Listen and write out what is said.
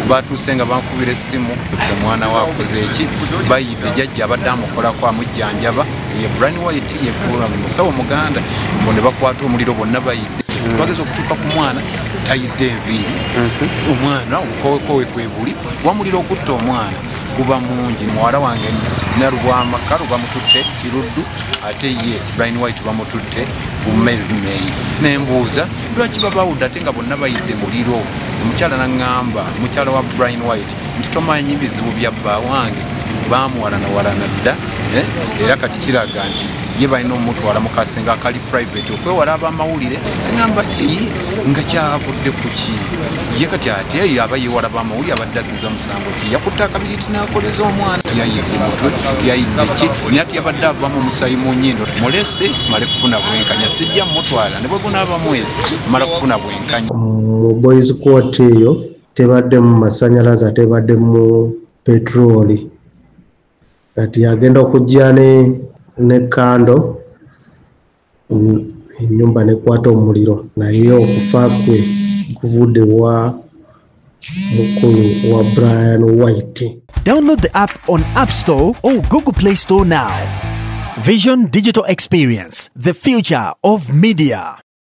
batusenga bankubira essimu kuti omwana wakoze eki bayidde jjajja abadde amukolako amujjanjaba ye Brian White yefuula musawo muganda bo ne bakwata omuliro bonna bayidde twageza okutuuka ku mwana tayidde enviiri omwana obukowekowe kwebuli wamuliro okutta omwana kuba mungi muwala wange Narubwamaka bamututte Kiruddu ate ye Brian White bamututte ku Merimei nembuuza lwaki babawudde ate nga bonna bayidde muliro omukyala naŋŋamba mukyala wa Brian White nti tomanyi bizibu bya bba wange bamuwalanawalana dda era kati kiraga nti ye balina omutwala mu kasenga akali private okwewala abamawulire eŋŋamba nga kyavudde ku ki ye kati ate aba yewala bamawulire abadde aziza musango ki yakutte akabiriti n'akoleza omwana tiyayidde mutwe tiyayidde ki naye ati yabadde avamu omusayi mu nnyindo mulese male kufuna bwenkanya sijja mutwala ne bwe gunaaba mwezi mala kufuna bwenkanya. Mu boys court eyo tebadde mu masanyalaze tebadde mu petroli kati agenda okujja ne kando ennyumba nekwata omuliro naye okufa kwe kuvudde wa mukulu wa Brian White. Download the app on App Store or Google Play Store now. Vision Digital Experience, the future of media.